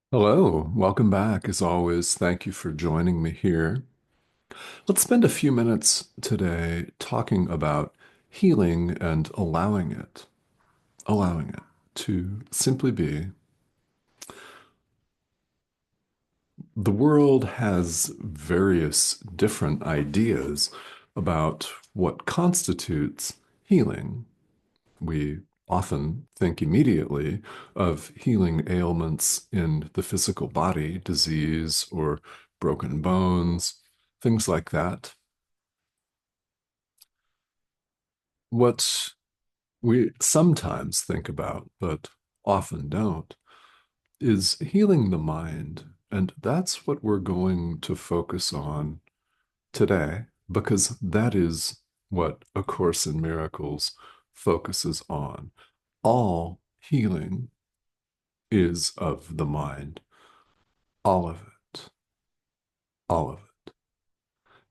Hello, welcome back. As always, thank you for joining me here. Let's spend a few minutes today talking about healing and allowing it to simply be. The world has various different ideas about what constitutes healing. We often think immediately of healing ailments in the physical body, disease or broken bones, things like that. What we sometimes think about, but often don't, is healing the mind. And that's what we're going to focus on today, because that is what A Course in Miracles focuses on. All healing is of the mind, all of it, all of it.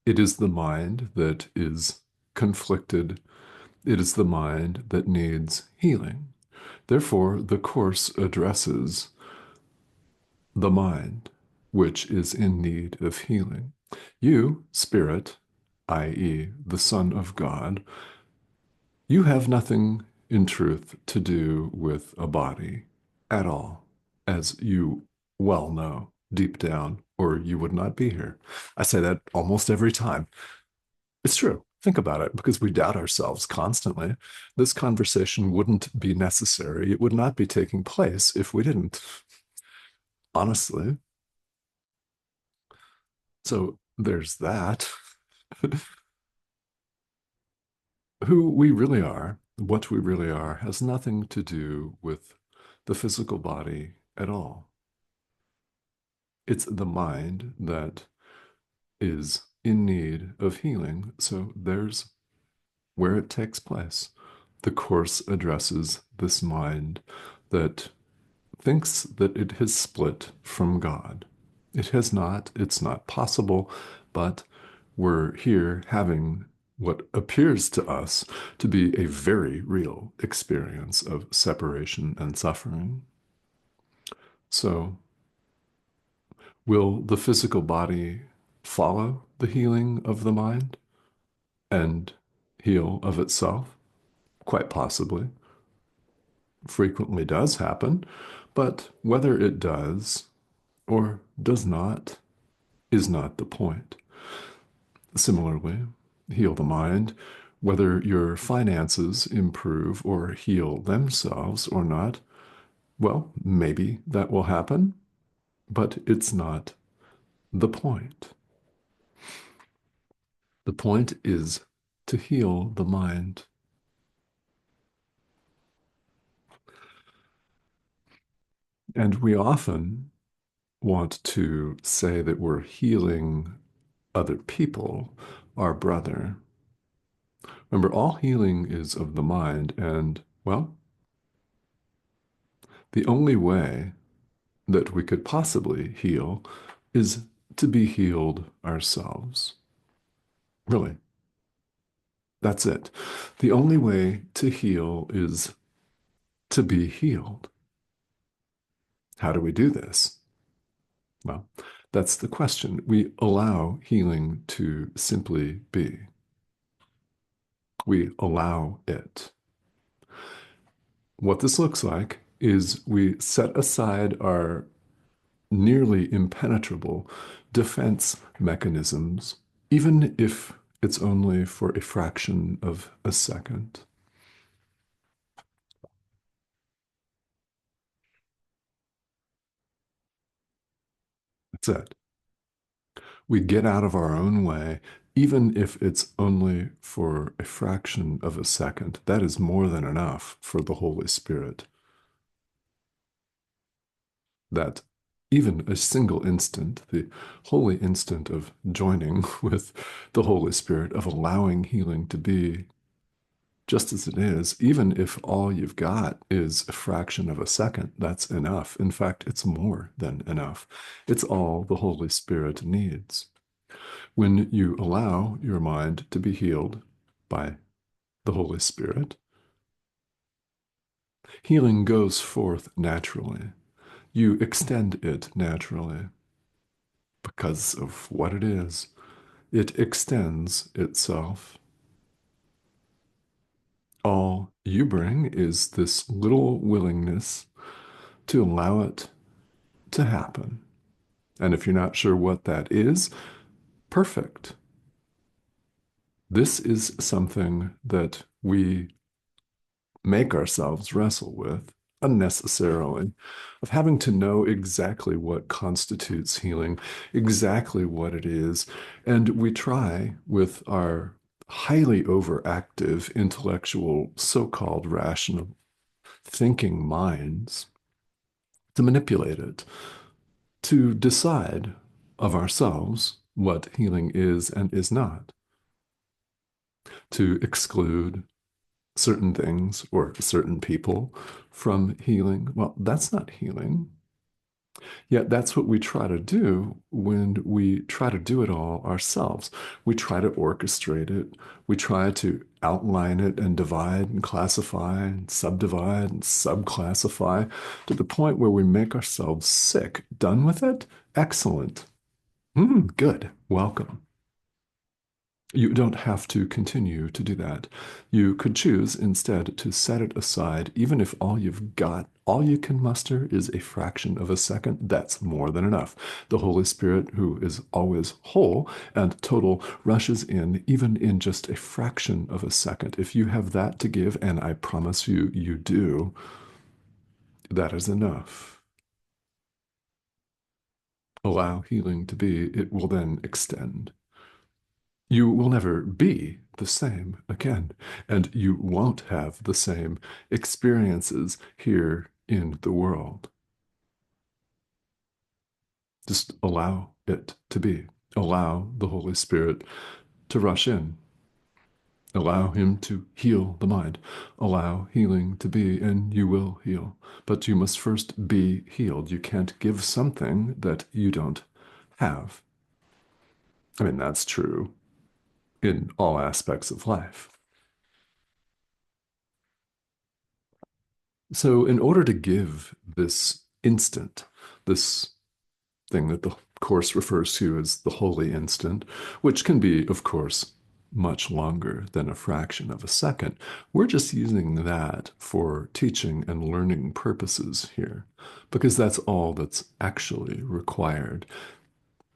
It is the mind that is conflicted. It is the mind that needs healing. Therefore, the Course addresses the mind, which is in need of healing. You, spirit, i.e., the Son of God, you have nothing in truth to do with a body at all, as you well know deep down, or you would not be here. I say that almost every time. It's true. Think about it, because we doubt ourselves constantly. This conversation wouldn't be necessary. It would not be taking place if we didn't, honestly. So there's that. Who we really are, what we really are, has nothing to do with the physical body at all. It's the mind that is in need of healing. So there's where it takes place. The Course addresses this mind that thinks that it has split from God. It has not, it's not possible, but we're here having what appears to us to be a very real experience of separation and suffering. So, will the physical body follow the healing of the mind and heal of itself? Quite possibly. Frequently does happen, but whether it does or does not is not the point. Similarly, heal the mind, whether your finances improve or heal themselves or not, well, maybe that will happen, but it's not the point. The point is to heal the mind. And we often want to say that we're healing other people, our brother. Remember, all healing is of the mind, and, well, the only way that we could possibly heal is to be healed ourselves. Really, that's it. The only way to heal is to be healed. How do we do this? Well, that's the question. We allow healing to simply be. We allow it. What this looks like is we set aside our nearly impenetrable defense mechanisms, even if it's only for a fraction of a second. That's it. We get out of our own way, even if it's only for a fraction of a second. That is more than enough for the Holy Spirit. That even a single instant, the holy instant of joining with the Holy Spirit, of allowing healing to be just as it is, even if all you've got is a fraction of a second, that's enough. In fact, it's more than enough. It's all the Holy Spirit needs. When you allow your mind to be healed by the Holy Spirit, healing goes forth naturally. you extend it naturally because of what it is. It extends itself. All you bring is this little willingness to allow it to happen. And if you're not sure what that is, perfect. This is something that we make ourselves wrestle with unnecessarily, of having to know exactly what constitutes healing, exactly what it is. And we try with our highly overactive intellectual, so-called rational thinking minds to manipulate it, to decide of ourselves what healing is and is not, to exclude certain things or certain people from healing. Well, that's not healing. Yet that's what we try to do when we try to do it all ourselves. We try to orchestrate it. We try to outline it and divide and classify and subdivide and subclassify to the point where we make ourselves sick. Done with it? Excellent. Good. Welcome. You don't have to continue to do that. You could choose instead to set it aside, even if all you've got, all you can muster is a fraction of a second. That's more than enough. The Holy Spirit, who is always whole and total, rushes in even in just a fraction of a second. If you have that to give, and I promise you, you do, that is enough. Allow healing to be, it will then extend. You will never be the same again, and you won't have the same experiences here in the world. Just allow it to be. Allow the Holy Spirit to rush in. Allow Him to heal the mind. Allow healing to be, and you will heal. But you must first be healed. You can't give something that you don't have. I mean, that's true in all aspects of life. So, in order to give this instant, this thing that the Course refers to as the holy instant, which can be, of course, much longer than a fraction of a second, we're just using that for teaching and learning purposes here, because that's all that's actually required.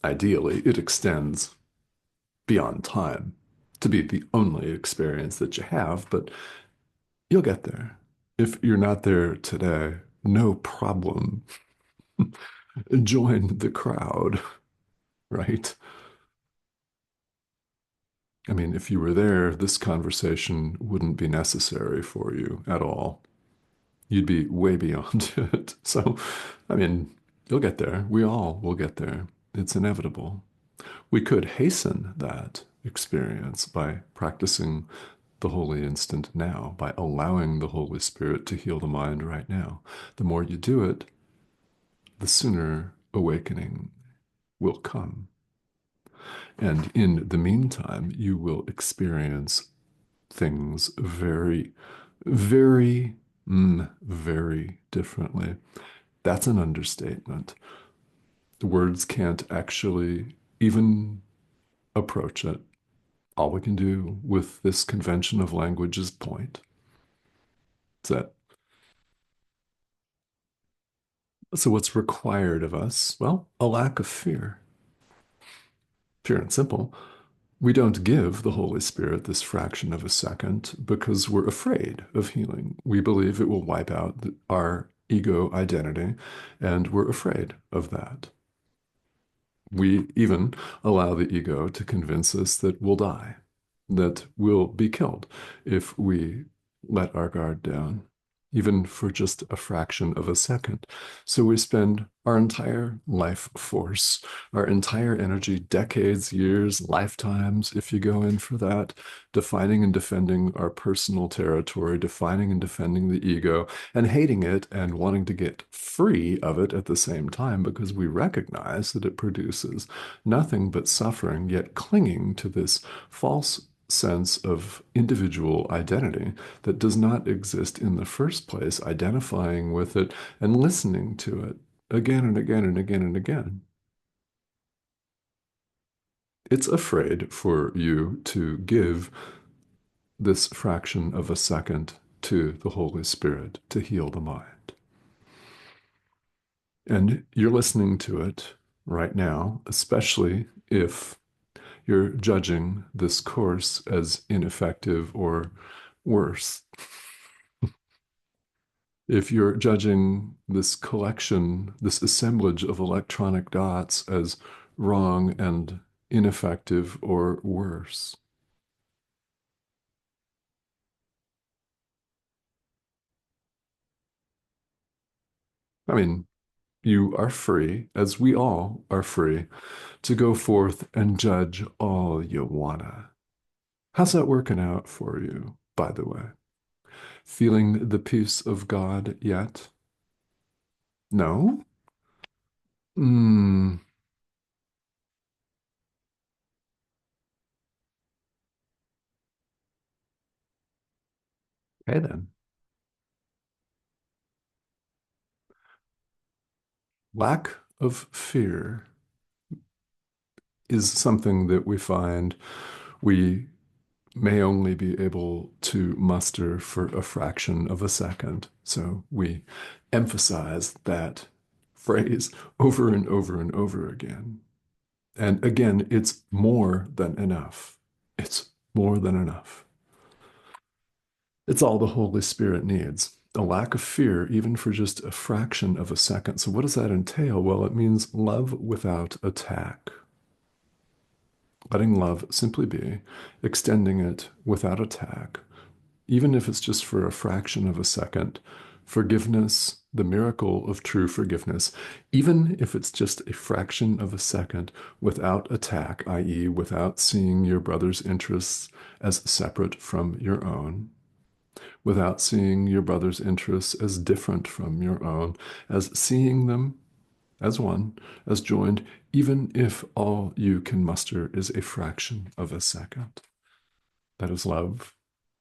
Ideally, it extends beyond time to be the only experience that you have, but you'll get there. If you're not there today, no problem. Join the crowd, right? I mean, if you were there, this conversation wouldn't be necessary for you at all. You'd be way beyond it. So, I mean, you'll get there. We all will get there. It's inevitable. We could hasten that experience by practicing the holy instant now, by allowing the Holy Spirit to heal the mind right now. The more you do it, the sooner awakening will come. And in the meantime, you will experience things very, very, very differently. That's an understatement. The words can't actually even approach it. All we can do with this convention of language is point. That's it. So, what's required of us? Well, a lack of fear. Pure and simple. We don't give the Holy Spirit this fraction of a second because we're afraid of healing. We believe it will wipe out our ego identity, and we're afraid of that. We even allow the ego to convince us that we'll die, that we'll be killed if we let our guard down, even for just a fraction of a second. So we spend our entire life force, our entire energy, decades, years, lifetimes, if you go in for that, defining and defending our personal territory, defining and defending the ego, and hating it and wanting to get free of it at the same time because we recognize that it produces nothing but suffering, yet clinging to this false sense of individual identity that does not exist in the first place, identifying with it and listening to it again and again and again and again. It's afraid for you to give this fraction of a second to the Holy Spirit to heal the mind. And you're listening to it right now, especially if you're judging this course as ineffective or worse. If you're judging this collection, this assemblage of electronic dots as wrong and ineffective or worse. I mean, you are free, as we all are free, to go forth and judge all you wanna. How's that working out for you, by the way? Feeling the peace of God yet? No? Hmm. Okay then. Lack of fear is something that we find we may only be able to muster for a fraction of a second. So we emphasize that phrase over and over and over again. And again, it's more than enough. It's more than enough. It's all the Holy Spirit needs. A lack of fear, even for just a fraction of a second. So, what does that entail? Well, it means love without attack. Letting love simply be, extending it without attack, even if it's just for a fraction of a second. Forgiveness, the miracle of true forgiveness, even if it's just a fraction of a second without attack, i.e., without seeing your brother's interests as separate from your own, without seeing your brother's interests as different from your own, as seeing them as one, as joined, even if all you can muster is a fraction of a second. That is love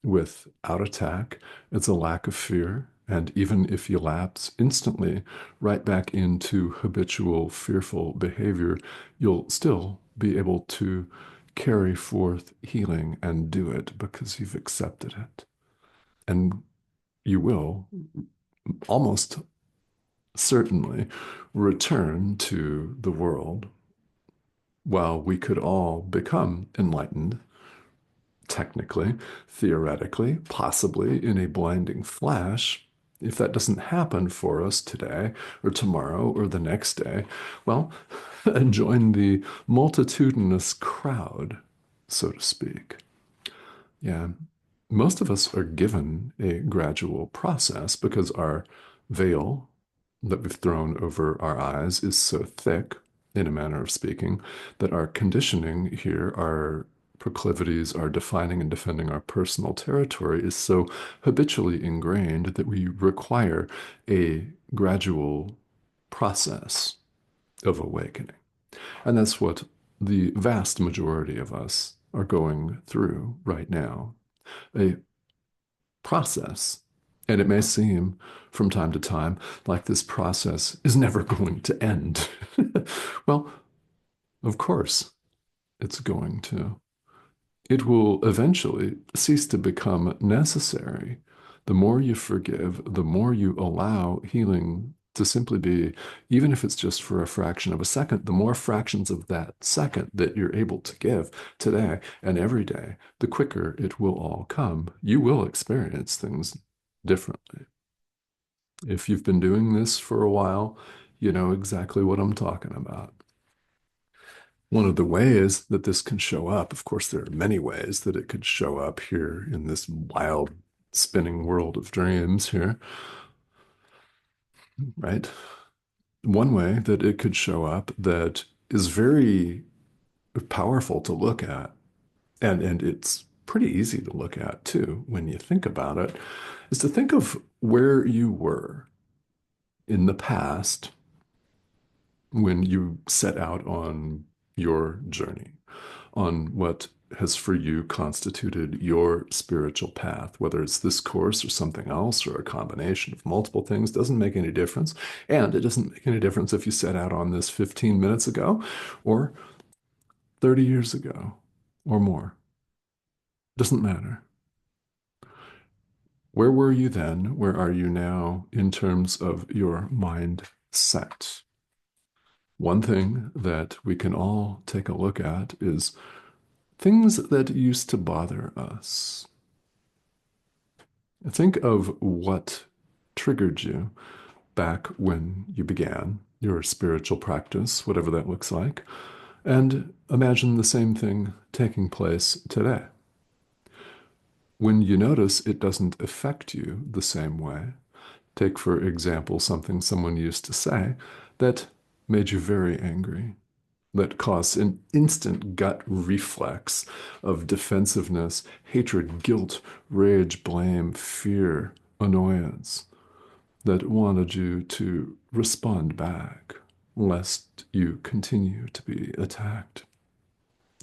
without attack. It's a lack of fear. And even if you lapse instantly right back into habitual fearful behavior, you'll still be able to carry forth healing and do it because you've accepted it. And you will almost certainly return to the world. While we could all become enlightened, technically, theoretically, possibly in a blinding flash, if that doesn't happen for us today or tomorrow or the next day, well, join the multitudinous crowd, so to speak. Yeah, most of us are given a gradual process because our veil that we've thrown over our eyes is so thick, in a manner of speaking, that our conditioning here, our proclivities, our defining and defending our personal territory is so habitually ingrained that we require a gradual process of awakening. And that's what the vast majority of us are going through right now, a process. And it may seem from time to time like this process is never going to end. Well, of course, it's going to. It will eventually cease to become necessary. The more you forgive, the more you allow healing to simply be, even if it's just for a fraction of a second, the more fractions of that second that you're able to give today and every day, the quicker it will all come. You will experience things differently. If you've been doing this for a while, you know exactly what I'm talking about. One of the ways that this can show up, of course, there are many ways that it could show up here in this wild spinning world of dreams here, right? One way that it could show up that is very powerful to look at, and it's pretty easy to look at too when you think about it, is to think of where you were in the past when you set out on your journey, on what has for you constituted your spiritual path, whether it's this course or something else or a combination of multiple things, doesn't make any difference. And it doesn't make any difference if you set out on this 15 minutes ago or 30 years ago or more. Doesn't matter. Where were you then? Where are you now in terms of your mindset? One thing that we can all take a look at is things that used to bother us. Think of what triggered you back when you began your spiritual practice, whatever that looks like, and imagine the same thing taking place today. When you notice it doesn't affect you the same way, take, for example, something someone used to say that made you very angry, that caused an instant gut reflex of defensiveness, hatred, guilt, rage, blame, fear, annoyance, that wanted you to respond back, lest you continue to be attacked.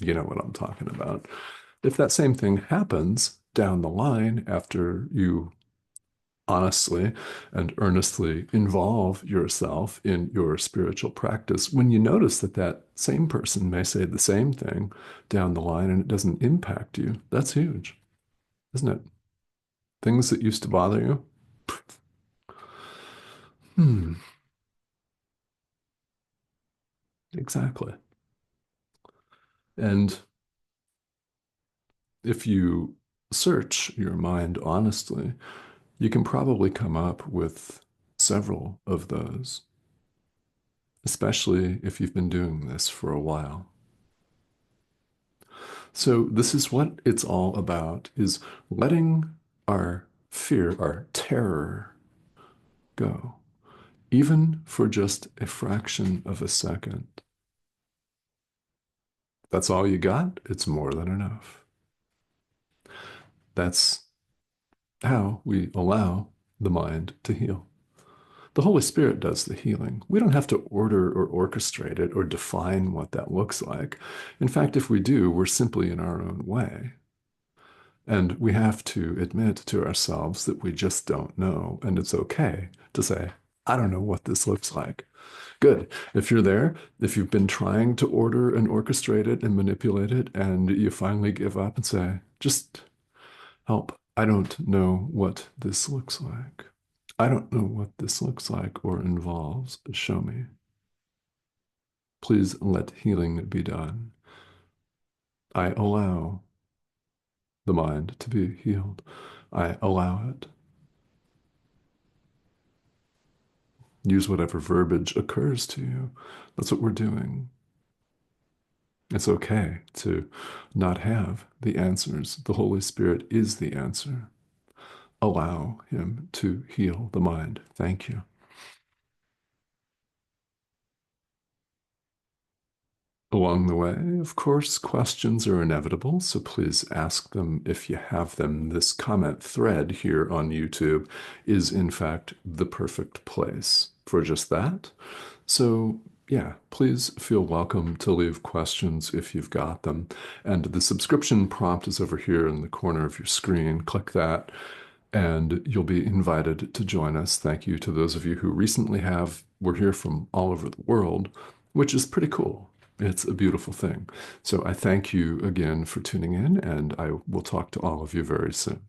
You know what I'm talking about. If that same thing happens down the line after you honestly and earnestly involve yourself in your spiritual practice, when you notice that that same person may say the same thing down the line and it doesn't impact you, that's huge, isn't it? Things that used to bother you. Hmm, exactly. And if you search your mind honestly, you can probably come up with several of those, especially if you've been doing this for a while. So this is what it's all about, is letting our fear, our terror go, even for just a fraction of a second. That's all you got. It's more than enough. That's how we allow the mind to heal. The Holy Spirit does the healing. We don't have to order or orchestrate it or define what that looks like. In fact, if we do, we're simply in our own way. And we have to admit to ourselves that we just don't know. And it's okay to say, I don't know what this looks like. Good. If you're there, if you've been trying to order and orchestrate it and manipulate it, and you finally give up and say, just help. I don't know what this looks like. I don't know what this looks like or involves. Show me. Please let healing be done. I allow the mind to be healed. I allow it. Use whatever verbiage occurs to you. That's what we're doing. It's okay to not have the answers. The Holy Spirit is the answer. Allow Him to heal the mind. Thank you. Along the way, of course, questions are inevitable, so please ask them if you have them. This comment thread here on YouTube is, in fact, the perfect place for just that. So, yeah, please feel welcome to leave questions if you've got them. And the subscription prompt is over here in the corner of your screen. Click that, and you'll be invited to join us. Thank you to those of you who recently have. We're here from all over the world, which is pretty cool. It's a beautiful thing. So I thank you again for tuning in, and I will talk to all of you very soon.